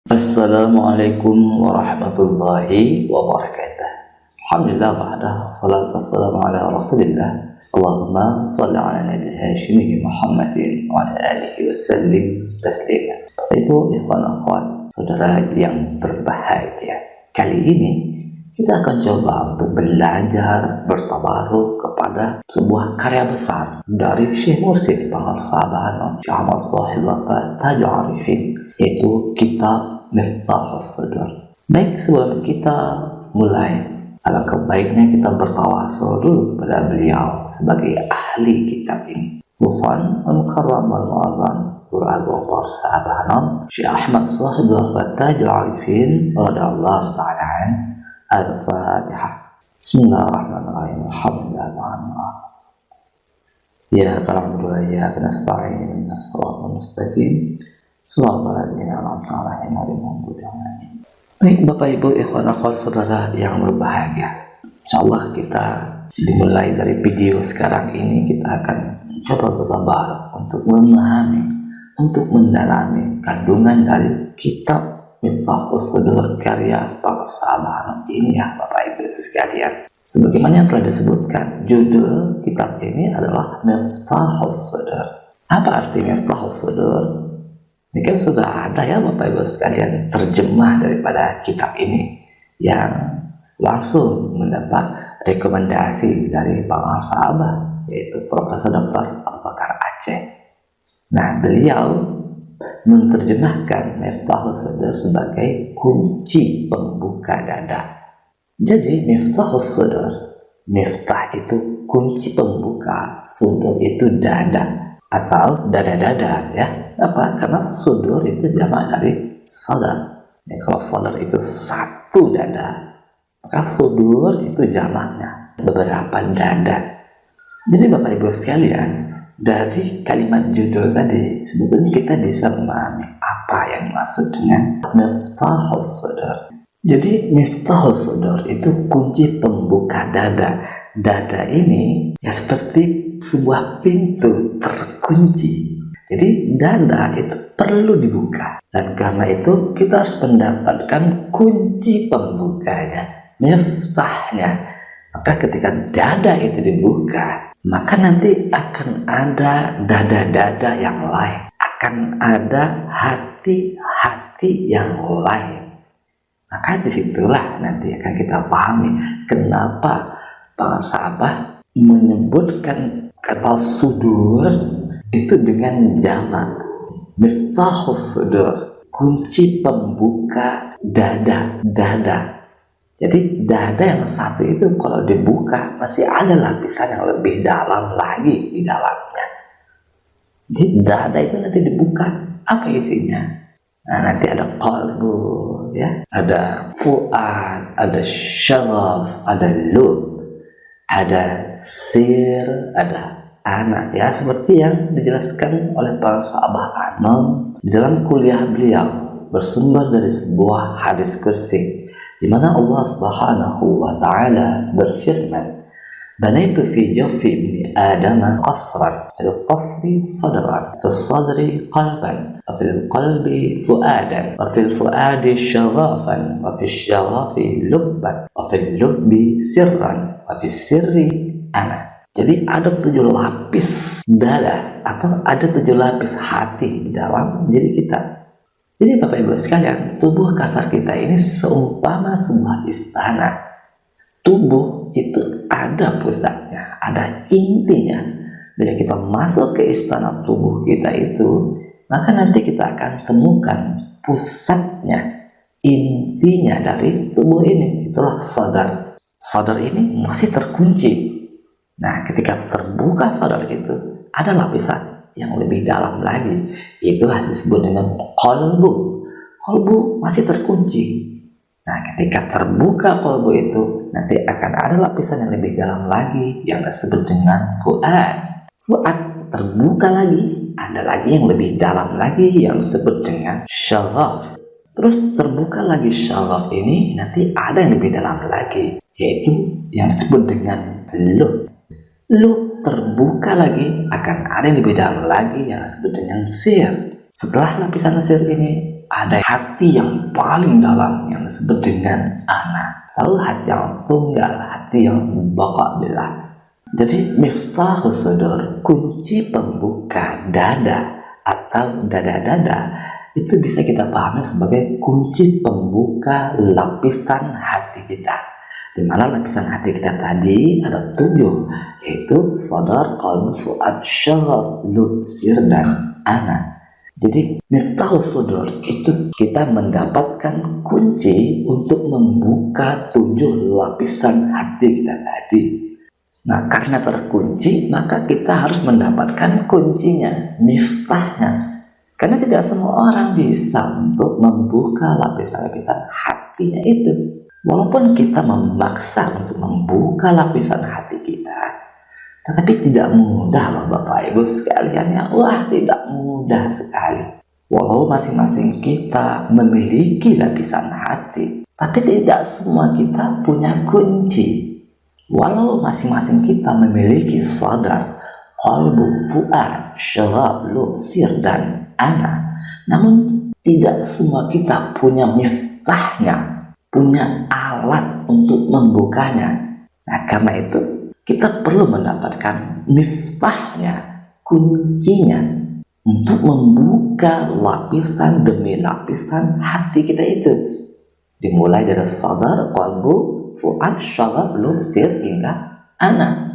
Assalamualaikum warahmatullahi wabarakatuh. Alhamdulillah ba'da salatu wassalamu ala rasulillah. Allahumma salli ala nabi hashimi Muhammadin wa ala alihi wasallim taslima. Ibu, ikhwan, akhwat, saudara yang berbahagia, kali ini kita akan coba untuk belajar bertabaruk kepada sebuah karya besar dari Syekh Mursyid Pengarsabahan Syekh Ahmad Shahid Wafat Tajul Arifin, yaitu kitab Miftahus Sadr. Baik, sebelum kita mulai, alangkah baiknya kita bertawasul dulu pada beliau sebagai ahli kitab ini. Khususan Al-Mukarram Al-Mu'adzam Guru Agung Persahabatan Syekh Ahmad Shahid Wafat Tajul Arifin radhiyallahu ta'ala an. Al-Fatihah. Bismillahirrahmanirrahim. Alhamdulillah. Ya kalam dua ya nasta'in nas-siratal mustaqim. Shiratal ladzina an'amta 'alaihim ghairil maghdubi 'alaihim. Baik Bapak Ibu, ikhwan akhwat saudara yang berbahagia. Insyaallah kita dimulai dari video sekarang ini kita akan coba bertabaruk untuk memahami, untuk mendalami kandungan dari kitab Miftahus Sadr karya Pengarsabahan ini ya Bapak Ibu sekalian. Sebagaimana yang telah disebutkan, judul kitab ini adalah Miftahus Sadr. Apa arti Miftahus Sadr? Ini kan sudah ada ya Bapak Ibu sekalian terjemah daripada kitab ini yang langsung mendapat rekomendasi dari pengarsahabah, yaitu Profesor Dr. Abu Bakar Aceh. Nah, beliau menerjemahkan Miftahus Sadr sebagai kunci pembuka dada. Jadi Miftahus Sadr, miftah itu kunci pembuka, sudur itu dada atau dada-dada ya. Apa? Karena sudur itu jamak dari sadar. Ya, kalau sadar itu satu dada, maka sudur itu jamaknya beberapa dada. Jadi Bapak Ibu sekalian, dari kalimat judul tadi sebetulnya kita bisa memahami apa yang dimaksud dengan Miftahus Sadr. Jadi Miftahus Sadr itu kunci pembuka dada. Dada ini ya seperti sebuah pintu terkunci. Jadi dada itu perlu dibuka, dan karena itu kita harus mendapatkan kunci pembukanya, miftahnya. Maka ketika dada itu dibuka, maka nanti akan ada dada-dada yang lain, akan ada hati-hati yang lain. Maka disitulah nanti akan kita pahami kenapa pengarsahabah menyebutkan kata sudur itu dengan jamak Miftahus Sadr, kunci pembuka dada. Jadi dada yang satu itu kalau dibuka masih ada lapisan yang lebih dalam lagi di dalamnya. Jadi dada itu nanti dibuka, apa isinya? Nah, nanti ada qalbu ya, ada fuad, ada syaraf, ada lub, ada sir, ada anak ya, seperti yang dijelaskan oleh Pengarsahabah Anom di dalam kuliah beliau bersumber dari sebuah hadis kursi di mana Allah Subhanahu wa taala berfirman, "Banaitu fi jawfi ibni Adam qasran, fil qasri sadran, fil sadri qalban, wa fil qalbi fuadan, wa fil fuadi syarafan, wa fil syarafi lubban, wa fil lubbi sirran, wa fil sirri ana." Jadi ada 7 lapis dada atau ada 7 lapis hati di dalam diri kita. Jadi Bapak Ibu sekalian, tubuh kasar kita ini seumpama sebuah istana. Tubuh itu ada pusatnya, ada intinya. Bila kita masuk ke istana tubuh kita itu, maka nanti kita akan temukan pusatnya, intinya dari tubuh ini. Itulah sadar. Sadar ini masih terkunci. Nah, ketika terbuka sadar itu, ada lapisan yang lebih dalam lagi. Itulah disebut dengan qalbu. Qalbu masih terkunci. Nah, ketika terbuka qalbu itu, nanti akan ada lapisan yang lebih dalam lagi yang disebut dengan fuad. Fuad terbuka lagi, ada lagi yang lebih dalam lagi yang disebut dengan syaraf. Terus terbuka lagi syaraf ini, nanti ada yang lebih dalam lagi, yaitu yang disebut dengan lub. Lub terbuka lagi, akan ada yang lebih dalam lagi yang disebut dengan sir. Setelah lapisan sir ini, ada hati yang paling dalam yang disebut dengan ana. Lalu hati yang tunggal, hati yang baqa billah. Jadi miftahus sudur, kunci pembuka dada atau dada-dada, itu bisa kita pahami sebagai kunci pembuka lapisan hati kita. Di mana lapisan hati kita tadi ada 7, yaitu sadar, qalb, fuad, syaraf, lub, sir, dan ana. Jadi miftahus sudur itu kita mendapatkan kunci untuk membuka 7 lapisan hati kita tadi. Nah, karena terkunci, maka kita harus mendapatkan kuncinya, miftahnya. Karena tidak semua orang bisa untuk membuka lapisan-lapisan hatinya itu. Walaupun kita memaksa untuk membuka lapisan hati kita, tetapi tidak mudah loh Bapak Ibu sekalian ya. Wah, tidak mudah sekali. Walau masing-masing kita memiliki lapisan hati, tapi tidak semua kita punya kunci. Walau masing-masing kita memiliki sadar, qalbu, fuad, syaraf, lub, sir, dan ana, namun tidak semua kita punya miftahnya, punya alat untuk membukanya. Nah, karena itu kita perlu mendapatkan miftahnya, kuncinya, untuk membuka lapisan demi lapisan hati kita itu. Dimulai dari sadar, qalbu, fuad, syaraf, lub, sir, hingga ana.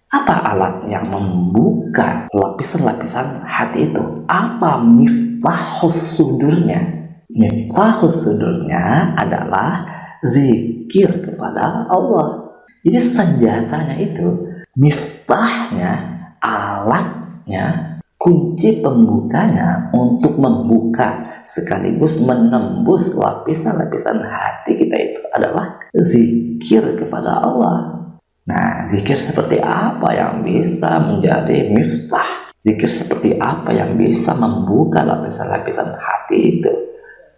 Apa alat yang membuka lapisan-lapisan hati itu? Apa miftahus sudurnya? Miftahus sudurnya adalah zikir kepada Allah. Jadi senjatanya itu, miftahnya, alatnya, kunci pembukanya untuk membuka sekaligus menembus lapisan-lapisan hati kita itu adalah zikir kepada Allah. Nah, zikir seperti apa yang bisa menjadi miftah? Zikir seperti apa yang bisa membuka lapisan-lapisan hati itu?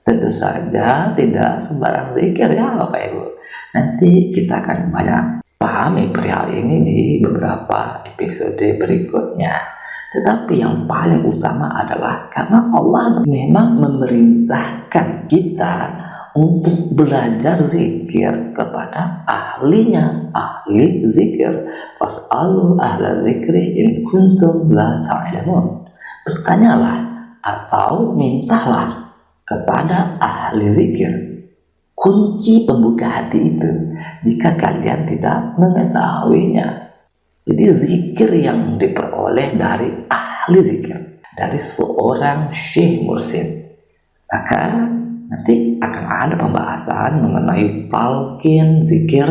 Tentu saja tidak sembarang zikir ya Bapak Ibu. Nanti kita akan banyak pahami perihal ini di beberapa episode berikutnya. Tetapi yang paling utama adalah karena Allah memang memerintahkan kita untuk belajar zikir kepada ahlinya, ahli zikir. Fas'alu ahla zikri in kuntum la ta'lamun. Bertanyalah atau mintalah kepada ahli zikir kunci pembuka hati itu jika kalian tidak mengetahuinya. Jadi zikir yang diperoleh dari ahli zikir, dari seorang syekh mursyid, maka nanti akan ada pembahasan mengenai talqin zikir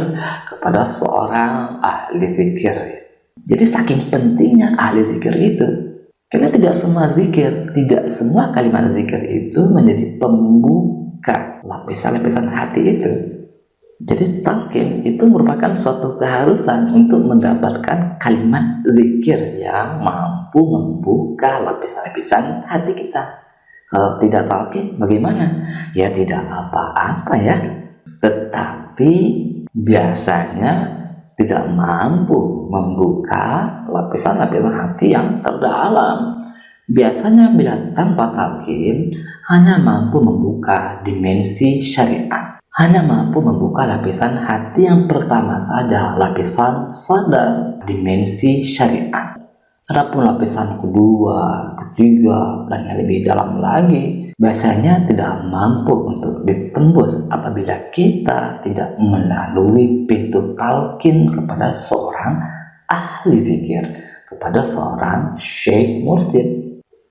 kepada seorang ahli zikir. Jadi saking pentingnya ahli zikir itu, karena tidak semua zikir, tidak semua kalimat zikir itu menjadi pembuka lapisan-lapisan hati itu. Jadi talqin itu merupakan suatu keharusan untuk mendapatkan kalimat zikir yang mampu membuka lapisan-lapisan hati kita. Kalau tidak talqin bagaimana? Ya tidak apa-apa ya. Tetapi biasanya tidak mampu membuka lapisan-lapisan hati yang terdalam. Biasanya bila tanpa talqin hanya mampu membuka dimensi syariat. Hanya mampu membuka lapisan hati yang pertama saja, lapisan sadar, dimensi syariat. Adapun lapisan kedua, ketiga, dan yang lebih dalam lagi, biasanya tidak mampu untuk ditembus apabila kita tidak melalui pintu talqin kepada seorang ahli zikir, kepada seorang syekh mursyid.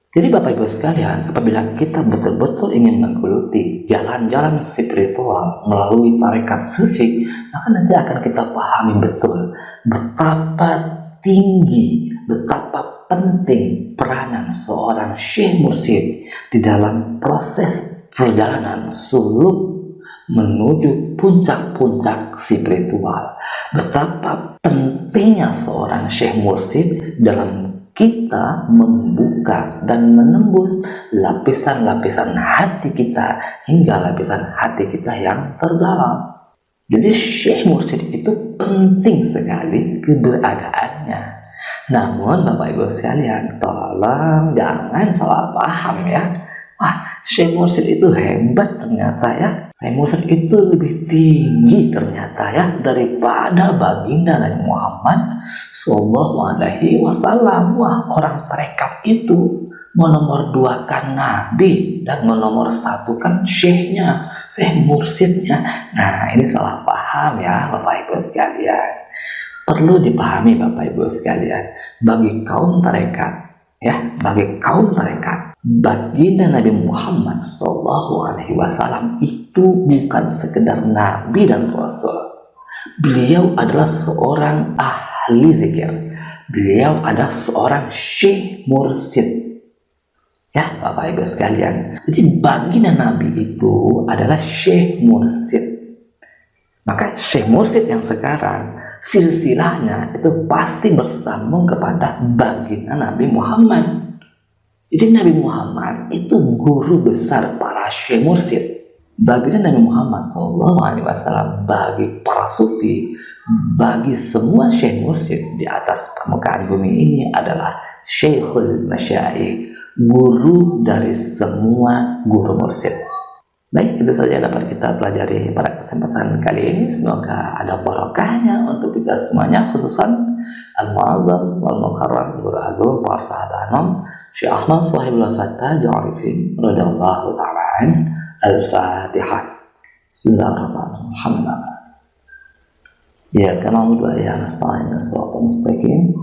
Jadi Bapak Ibu sekalian, apabila kita betul-betul ingin menggeluti jalan-jalan spiritual melalui tarekat sufi, maka nanti akan kita pahami betul betapa tinggi, betapa penting peranan seorang syekh mursyid di dalam proses perjalanan suluk menuju puncak-puncak spiritual. Betapa pentingnya seorang syekh mursyid dalam kita membuka dan menembus lapisan-lapisan hati kita hingga lapisan hati kita yang terdalam. Jadi syekh mursyid itu penting sekali keberadaannya. Namun Bapak Ibu sekalian, tolong jangan salah paham ya. Wah, Syekh Mursyid itu hebat ternyata ya. Syekh Mursyid itu lebih tinggi ternyata ya daripada baginda Nabi Muhammad Sallallahu Alaihi Wasallam. Wah, orang tarekat itu menomor duakan Nabi dan menomor satukan syekhnya, Syekh Mursyidnya. Nah, ini salah paham ya Bapak Ibu sekalian. Perlu dipahami Bapak Ibu sekalian, bagi kaum tarekat ya, bagi kaum tarekat, baginda Nabi Muhammad Sallallahu Alaihi Wasallam itu bukan sekedar Nabi dan Rasul. Beliau adalah seorang ahli zikir. Beliau adalah seorang Syekh Mursyid. Ya Bapak Ibu sekalian, jadi baginda Nabi itu adalah Syekh Mursyid. Maka Syekh Mursyid yang sekarang silsilahnya itu pasti bersambung kepada baginda Nabi Muhammad. Jadi Nabi Muhammad itu guru besar para Syekh Mursyid. Baginda Nabi Muhammad SAW bagi para sufi, bagi semua Syekh Mursyid di atas permukaan bumi ini adalah Syekhul Masyayikh, guru dari semua guru mursyid. Baik, itu saja dapat kita pelajari pada kesempatan kali ini. Semoga ada barokahnya untuk kita semuanya, khususan Al-Mu'azzam wal-Mukarram Guru Agung para sahabat Anom Syekh Ahmad Shahibul Fatah Ja'arifin radhiyallahu ta'ala an. Al-Fatihah. Bismillahirrahmanirrahim. Alhamdulillah. Ya, kama mudu ya nasta'in shiratal mustaqim.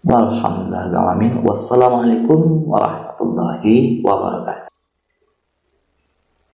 Walhamdulillahirabbil alamin. Wassalamualaikum warahmatullahi wabarakatuh.